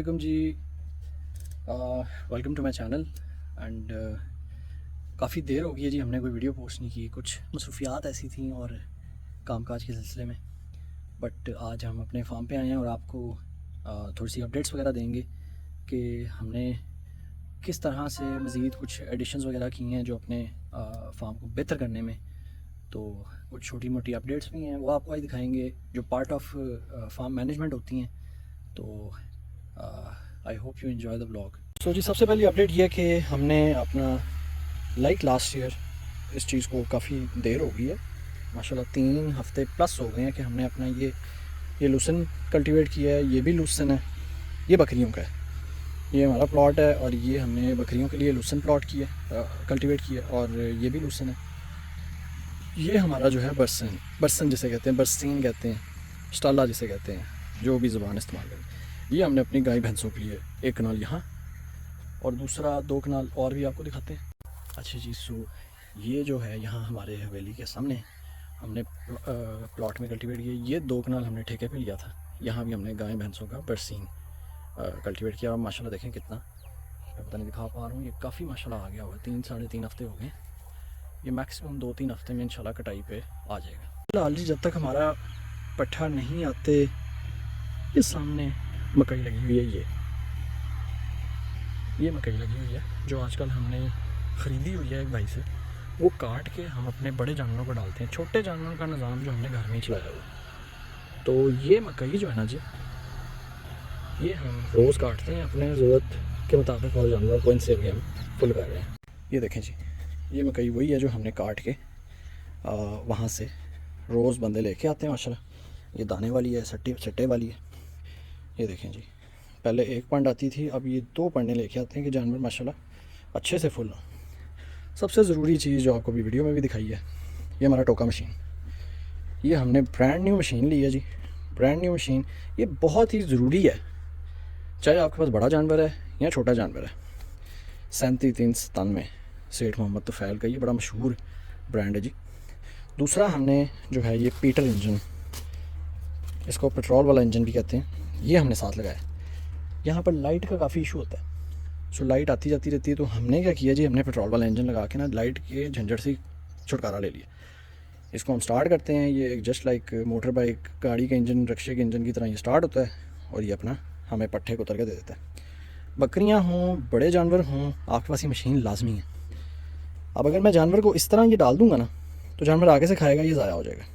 वालेकुम जी। Welcome to my channel and काफ़ी देर हो गई है जी, हमने कोई वीडियो पोस्ट नहीं की। कुछ मसरूफियात ऐसी थी और कामकाज के सिलसिले में, बट आज हम अपने फार्म पे आए हैं और आपको थोड़ी सी अपडेट्स वगैरह देंगे कि हमने किस तरह से मज़ीद कुछ एडिशंस वगैरह की हैं जो अपने फार्म को बेहतर करने में। तो कुछ छोटी मोटी अपडेट्स भी हैं, वो आपको आज दिखाएंगे जो पार्ट ऑफ फार्म मैनेजमेंट होती हैं। तो I hope you enjoy the vlog. So जी, सबसे पहली अपडेट ये है कि हमने अपना लाइक लास्ट ईयर इस चीज़ को काफ़ी देर हो गई है, माशाल्लाह 3 हफ्ते प्लस हो गए हैं कि हमने अपना ये लूसन कल्टीवेट किया है। ये भी लूसन है, ये बकरियों का है। ये हमारा प्लॉट है और ये हमने बकरियों के लिए लूसन प्लॉट किया, कल्टीवेट किया, और ये भी लूसन है। ये हमारा जो है बरसन बरसन जिसे कहते हैं, बरसीन कहते हैं, स्टाला जिसे कहते हैं, जो भी ज़ुबान इस्तेमाल करें। ये हमने अपनी गाय भैंसों के लिए एक कनाल यहाँ और दूसरा 2 कनाल और भी आपको दिखाते हैं। अच्छा जी, सो ये जो है यहाँ हमारे हवेली के सामने हमने प्लॉट में कल्टीवेट किया। ये 2 कनाल हमने ठेके पे लिया था। यहाँ भी हमने गाय भैंसों का बरसीन कल्टीवेट किया और माशाल्लाह देखें कितना, मैं पता नहीं दिखा पा रहा हूँ, ये काफ़ी माशाल्लाह आ गया हुआ है। 3 साढ़े 3 हफ्ते हो गए। ये मैक्सिमम 2-3 हफ्ते में इंशाल्लाह कटाई पे आ जाएगा। फिलहाल जी, जब तक हमारा पट्ठा नहीं आते, ये सामने मकई लगी हुई है। ये मकई लगी हुई है जो आजकल हमने ख़रीदी हुई है एक भाई से। वो काट के हम अपने बड़े जानवरों को डालते हैं। छोटे जानवरों का निज़ाम जो हमने घर में ही चलाया हुआ। तो ये मकई जो है ना जी, ये हम रोज़ काटते हैं अपने ज़रूरत के मुताबिक और जानवरों को इनसे भी हम फुल कर रहे हैं। ये देखें जी, ये मकई वही है जो हमने काट के वहाँ से रोज़ बंदे लेके आते हैं माशाल्लाह। ये दाने वाली है, सट्टे वाली है। ये देखें जी, पहले 1 पंड आती थी, अब ये 2 पंडे लेके आते हैं कि जानवर माशाल्लाह अच्छे से फुल हों। सबसे ज़रूरी चीज़ जो आपको भी वीडियो में भी दिखाई है, ये हमारा टोका मशीन। ये हमने ब्रांड न्यू मशीन ली है जी, ब्रांड न्यू मशीन। ये बहुत ही ज़रूरी है, चाहे आपके पास बड़ा जानवर है या छोटा जानवर है। 3793 सेठ मोहम्मद तुफ़ैल का ये बड़ा मशहूर ब्रांड है जी। दूसरा हमने जो है ये पीटर इंजन, इसको पेट्रोल वाला इंजन भी कहते हैं, ये हमने साथ लगाया। यहाँ पर लाइट का काफ़ी इशू होता है, सो लाइट आती जाती रहती है। तो हमने क्या किया जी, हमने पेट्रोल वाला इंजन लगा के ना लाइट के झंझट से छुटकारा ले लिया। इसको हम स्टार्ट करते हैं, ये जस्ट लाइक मोटर बाइक गाड़ी के इंजन, रिक्शे के इंजन की तरह ये स्टार्ट होता है और ये अपना हमें पट्ठे को उतर के दे देता है। बकरियाँ हों, बड़े जानवर हों, आपके पास ये मशीन लाजमी है। अब अगर मैं जानवर को इस तरह ये डाल दूँगा ना, तो जानवर आगे से खाएगा, ये ज़ाया हो जाएगा।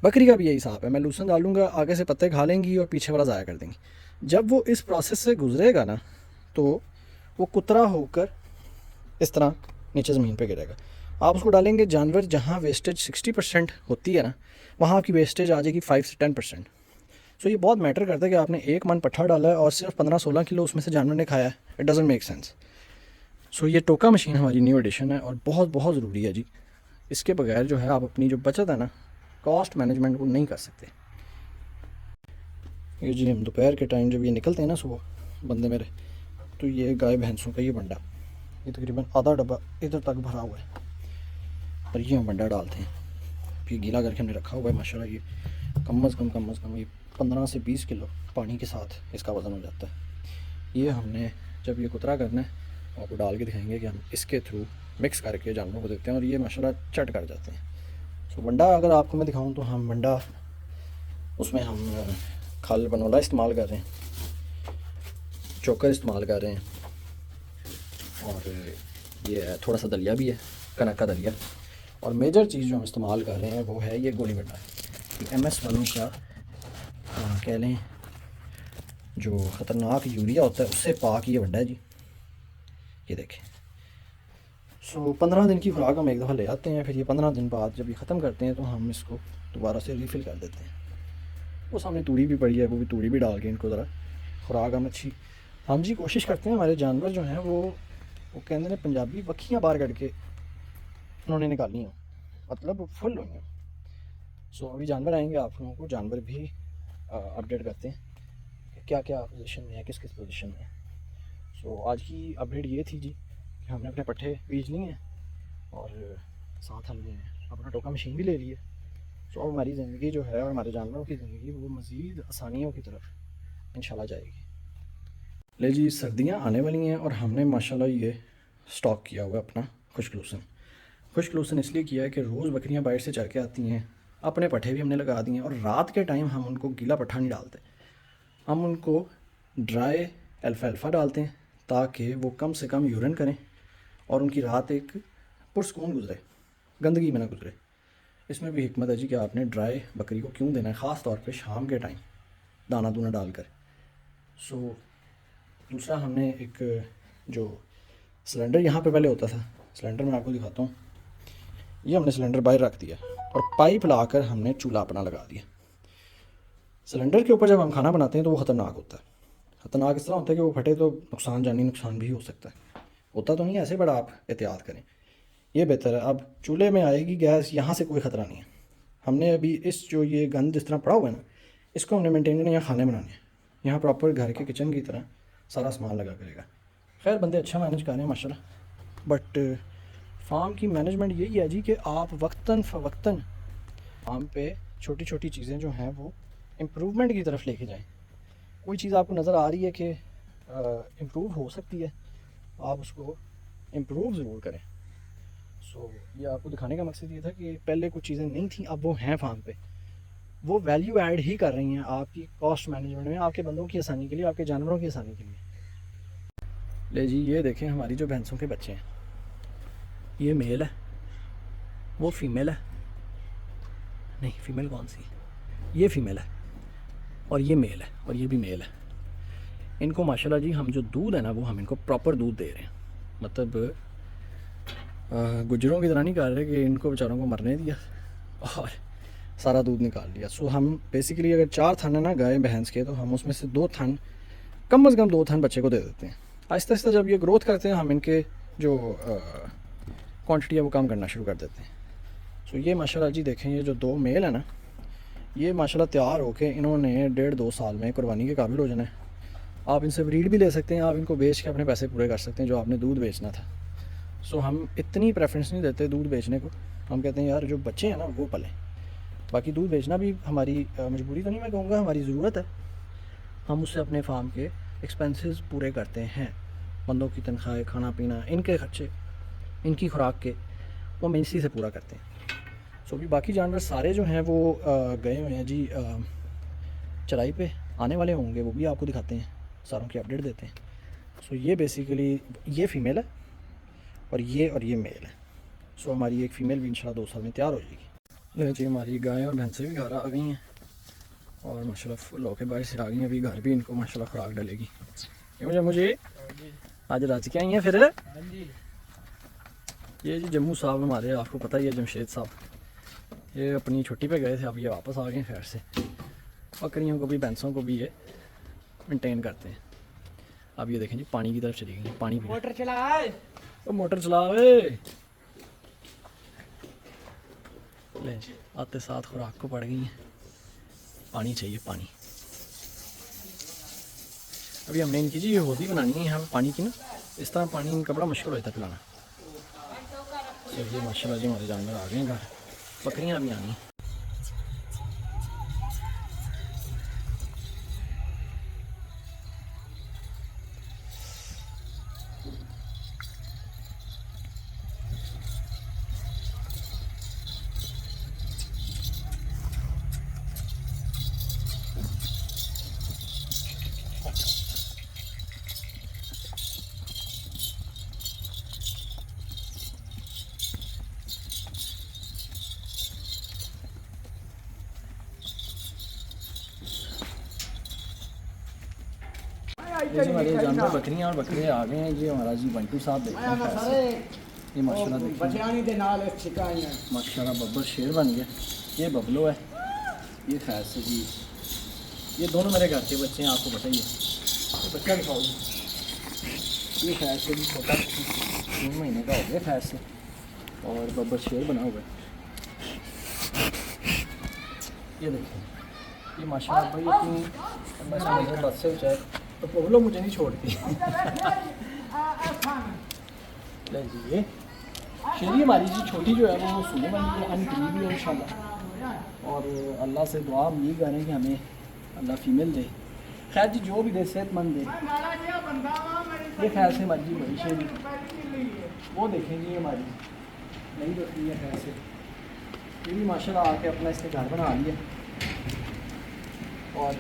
बकरी का भी यही हिसाब है, मैं लूसन डालूँगा, आगे से पत्ते खा लेंगी और पीछे वाला ज़ाया कर देंगी। जब वो इस प्रोसेस से गुजरेगा ना, तो वो कुतरा होकर इस तरह नीचे ज़मीन पे गिरेगा। आप उसको डालेंगे जानवर जहाँ वेस्टेज 60% होती है ना, वहाँ आपकी वेस्टेज आ जाएगी 5 से 10%। सो ये बहुत मैटर करता है कि आपने 1 मन पट्ठा डाला है और सिर्फ 15-16 किलो उसमें से जानवर ने खाया है। It doesn't make sense. So ये टोका मशीन हमारी न्यू एडिशन है और बहुत बहुत ज़रूरी है जी। इसके बगैर जो है आप अपनी जो बचत है ना, कॉस्ट मैनेजमेंट वो नहीं कर सकते। ये जी, हम दोपहर के टाइम जब ये निकलते हैं ना सुबह बंदे मेरे, तो ये गाय भैंसों का ये बंडा, ये तकरीबन आधा डब्बा इधर तक भरा हुआ है और ये हम बंडा डालते हैं। फिर गीला करके हमने रखा हुआ है माशाल्लाह। ये कम अज़ कम ये 15 से 20 किलो पानी के साथ इसका वज़न हो जाता है। ये हमने जब ये कुतरा करना है आपको डाल के दिखाएंगे कि हम इसके थ्रू मिक्स करके जानवरों को देते हैं और ये माशाल्लाह चट कर जाते हैं। सो बंडा अगर आपको मैं दिखाऊँ तो हम बंडा, उसमें हम खल बनोला इस्तेमाल कर रहे हैं, चोकर इस्तेमाल कर रहे हैं और ये थोड़ा सा दलिया भी है, कनक का दलिया। और मेजर चीज़ जो हम इस्तेमाल कर रहे हैं वो है ये गोली बंडा। MS वालों का कह लें जो ख़तरनाक यूरिया होता है उससे पाक ये बंडा है जी। ये देखें। सो 15 दिन की खुराक हम एक दफ़ा ले आते हैं, फिर ये 15 दिन बाद जब ये ख़त्म करते हैं तो हम इसको दोबारा से रीफ़िल कर देते हैं। वो सामने तूड़ी भी पड़ी है, वो भी तूड़ी भी डाल के इनको ज़रा खुराक हम अच्छी, हम जी कोशिश करते हैं हमारे जानवर जो हैं वो कहते हैं पंजाबी वक्खियाँ बाहर कट के उन्होंने निकाली हैं, मतलब फुल हुई हैं। सो अभी जानवर आएंगे, आप लोगों को जानवर भी अपडेट करते हैं कि क्या क्या पोजीशन में है, किस किस पोजीशन में है। सो आज की अपडेट ये थी जी कि हमने अपने पट्ठे बीज लिए हैं और साथ हमने अपना टोका मशीन भी ले ली है। सो अब हमारी ज़िंदगी जो है और हमारे जानवरों की ज़िंदगी वो मज़ीद आसानियों की तरफ इंशाल्लाह जाएगी। ले जी, सर्दियाँ आने वाली हैं और हमने माशाल्लाह ये स्टॉक किया हुआ है अपना खुश्क लूसन। खुश्क लूसन इसलिए किया है कि रोज़ बकरियाँ बाहर से चर के आती हैं, अपने पट्ठे भी हमने लगा दिए हैं, और रात के टाइम हम उनको गीला पट्ठा नहीं डालते, हम उनको ड्राई अल्फ़ाल्फ़ा डालते हैं ताकि वो कम से कम यूरिन करें और उनकी रात एक पुरसकून गुजरे, गंदगी में ना गुजरे। इसमें भी हिकमत है जी कि आपने ड्राई बकरी को क्यों देना है, ख़ास तौर पे शाम के टाइम दाना दूना डालकर। सो दूसरा, हमने एक जो सिलेंडर यहाँ पे पहले होता था, सिलेंडर मैं आपको दिखाता हूँ, ये हमने सिलेंडर बाहर रख दिया और पाइप लाकर हमने चूल्हा अपना लगा दिया। सिलेंडर के ऊपर जब हम खाना बनाते हैं तो वो ख़तरनाक होता है। ख़तरनाक इस तरह होता है कि वो फटे तो नुकसान, जानी नुकसान भी हो सकता है। होता तो नहीं ऐसे, बड़ा आप एहतियात करें, ये बेहतर है। अब चूल्हे में आएगी गैस, यहाँ से कोई ख़तरा नहीं है। हमने अभी इस जो ये गंद इस तरह पड़ा हुआ है ना, इसको हमने मेंटेन करना, यहाँ खाने बनाने हैं, यहाँ प्रॉपर घर के किचन की तरह सारा सामान लगा करेगा। खैर बंदे अच्छा मैनेज कर रहे हैं माशाल्लाह। बट फार्म की मैनेजमेंट यही है जी कि आप वक्तन फ़वक्तन फार्म पे छोटी छोटी चीज़ें जो हैं वो इम्प्रूवमेंट की तरफ लेके जाएं। कोई चीज़ आपको नज़र आ रही है कि इम्प्रूव हो सकती है, आप उसको इम्प्रूव ज़रूर करें। सो ये आपको दिखाने का मकसद ये था कि पहले कुछ चीज़ें नहीं थी, अब वो हैं फार्म पे, वो वैल्यू ऐड ही कर रही हैं आपकी कॉस्ट मैनेजमेंट में, आपके बंदों की आसानी के लिए, आपके जानवरों की आसानी के लिए। ले जी, ये देखें हमारी जो भैंसों के बच्चे हैं, ये मेल है, वो फीमेल है, नहीं फीमेल कौन सी, ये फीमेल है, और ये मेल है, और ये भी मेल है। इनको माशाल्लाह जी हम जो दूध है ना, वो हम इनको प्रॉपर दूध दे रहे हैं। मतलब गुजरों की तरह नहीं कर रहे कि इनको बेचारों को मरने दिया और सारा दूध निकाल लिया। सो हम बेसिकली अगर 4 थन है ना गाय भैंस के, तो हम उसमें से 2 थन, कम से कम 2 थन बच्चे को दे देते हैं। आहिस्ता आहिस्ता जब ये ग्रोथ करते हैं, हम इनके जो क्वांटिटी है वो कम करना शुरू कर देते हैं। सो ये माशाल्लाह जी देखें, ये जो 2 मेल है ना, ये माशाल्लाह तैयार होके इन्होंने 1.5-2 साल में कुर्बानी के काबिल हो जाना है। आप इनसे ब्रीड भी ले सकते हैं, आप इनको बेच के अपने पैसे पूरे कर सकते हैं जो आपने दूध बेचना था। सो हम इतनी प्रेफरेंस नहीं देते दूध बेचने को, हम कहते हैं यार जो बच्चे हैं ना वो पलें। बाकी दूध बेचना भी हमारी मजबूरी तो नहीं, मैं कहूँगा हमारी ज़रूरत है। हम उससे अपने फार्म के एक्सपेंसेस पूरे करते हैं, बंदों की तनख्वाह, खाना पीना, इनके खर्चे, इनकी खुराक के, वो हम इसी से पूरा करते हैं। सो भी बाकी जानवर सारे जो हैं वो गए हुए हैं जी चराई पे, आने वाले होंगे, वो भी आपको दिखाते हैं, सारों की अपडेट देते हैं। सो ये बेसिकली ये फ़ीमेल है और ये मेल है। सो हमारी एक फ़ीमेल भी इंशाल्लाह 2 साल में तैयार हो जाएगी। ले जी, हमारी गाय और भैंसें भी घर आ गई हैं और माशाल्लाह फुल होके बाहर से आ गई हैं। अभी घर भी इनको माशाल्लाह खुराक डलेगी। मुझे आज रात क्या आई हैं फिर? ये जी जम्मू साहब हमारे, आपको पता ही है जमशेद साहब, ये अपनी छुट्टी पे गए थे, अब ये वापस आ गए खैर से। बकरियों को भी भैंसों को भी ये मेंटेन करते हैं। अब ये देखें जी पानी की तरफ चली गई, पानी पी, मोटर चला, वो मोटर चला वे। ले जी, आते साथ खुराक को पड़ गई है, पानी चाहिए पानी। अभी हमने इनकी जी ये होदी बनानी है यहाँ पानी की ना, इस तरह पानी इनका बड़ा मुश्किल होता है पिलाना। तो ये माशाल्लाह जी हमारे जानवर आ गए हैं घर, बकरियाँ भी आनी। ये जी हमारे जानवर बकरियाँ और बकरे आ गए हैं। ये हमारा जी बंटू साहब देखते हैं, ये माशाल्लाह देखिए माशाल्लाह बब्बर शेर बन गया। ये बबलो है, ये खैर से जी, ये दोनों मेरे घर के बच्चे हैं, आपको पता ही है। तो बच्चा दिखाओ, ये खैर से भी छोटा 3 महीने का हो गया खैर से, और बब्बर शेर बना हुआ है। ये देखिए, ये माशाल्लाह भाई इतनी बस से ऊँचा है, तो पोगलो मुझे नहीं छोड़ती। ले जी, ये शेरी हमारी जी छोटी जो है वो सुने वाली है, अनकरीब है इंशाल्लाह, और अल्लाह से दुआ हम यही करें कि हमें अल्लाह फीमेल दे। खैर जी जो भी दे सेहतमंद है। ये खैर से मर्जी बड़ी शेरी वो देखें जी हमारी नहीं बकरी है खैर से। ये भी माशाल्लाह आके अपना इसने घर बना लिया और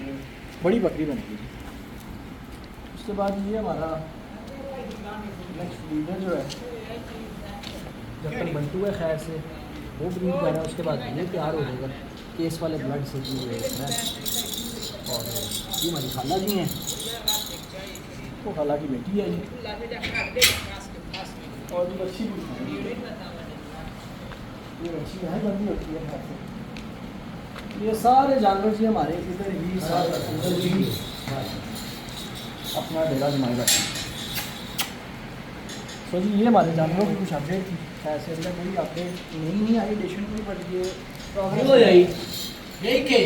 बड़ी बकरी बनेगी जी। उसके बाद ये हमारा नेक्स्ट ब्रीडर जो है जब तक बंटू है खैर से वो ब्रीड कर रहा है, उसके बाद ये तैयार हो जाएगा केस वाले ब्लड से जी है। और ये हमारी खाला जी हैं, वो खाला की बेटी है जी। और ये बच्ची भी ये बच्ची है बंदी होती है खैर से। ये सारे जानवर जी हमारे इधर ही अपना डेरा जमाए बैठे। तो जी ये हमारे जानवरों की कुछ अपडेट थी। ऐसे अंदर कोई अपडेट नहीं आई एडिशन कोई, बट ये प्रॉब्लम हो जाएगी यही के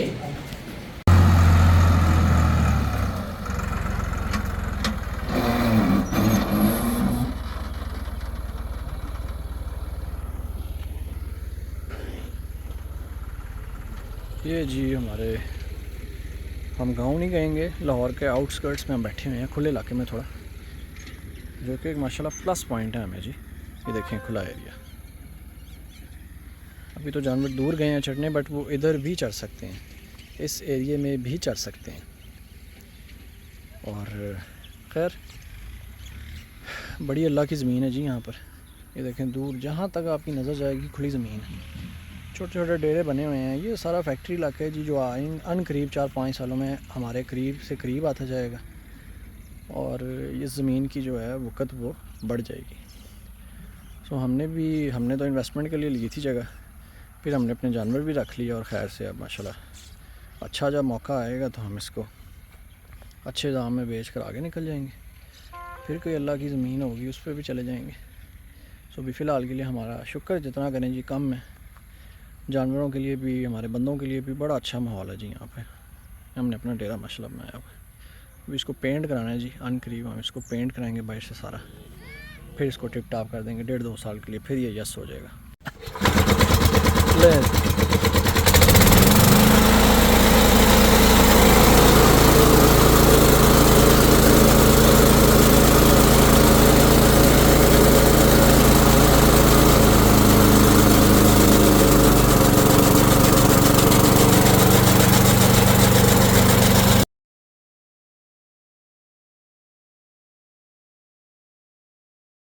ये जी हमारे हम गांव नहीं कहेंगे, लाहौर के आउटस्कर्ट्स में हम बैठे हुए हैं खुले इलाके में थोड़ा, जो कि माशाल्लाह प्लस पॉइंट है हमें जी। ये देखें खुला एरिया। अभी तो जानवर दूर गए हैं चढ़ने, बट वो इधर भी चढ़ सकते हैं, इस एरिए में भी चढ़ सकते हैं। और खैर बड़ी अल्लाह की ज़मीन है जी यहाँ पर। ये देखें दूर जहाँ तक आपकी नज़र जाएगी खुली ज़मीन है, छोटे छोटे डेरे बने हुए हैं। ये सारा फैक्ट्री इलाका है जी, जो अन करीब 4-5 सालों में हमारे करीब से करीब आता जाएगा और ये ज़मीन की जो है वक़्त वो बढ़ जाएगी। सो हमने तो इन्वेस्टमेंट के लिए ली थी जगह, फिर हमने अपने जानवर भी रख लिए और खैर से अब माशाल्लाह अच्छा जब मौका आएगा तो हम इसको अच्छे दाम में बेच कर आगे निकल जाएंगे। फिर कोई अल्लाह की ज़मीन होगी उस पर भी चले जाएंगे। सो अभी फ़िलहाल के लिए हमारा शुक्र जितना करें जी कम है। जानवरों के लिए भी हमारे बंदों के लिए भी बड़ा अच्छा माहौल है जी यहाँ पे। हमने अपना डेरा माशाल्लाह बनाया हुआ है। अभी इसको पेंट कराना है जी, अन करीब हम इसको पेंट कराएंगे बाहर से सारा, फिर इसको टिप टाप कर देंगे 1.5-2 साल के लिए, फिर ये यस हो जाएगा। ले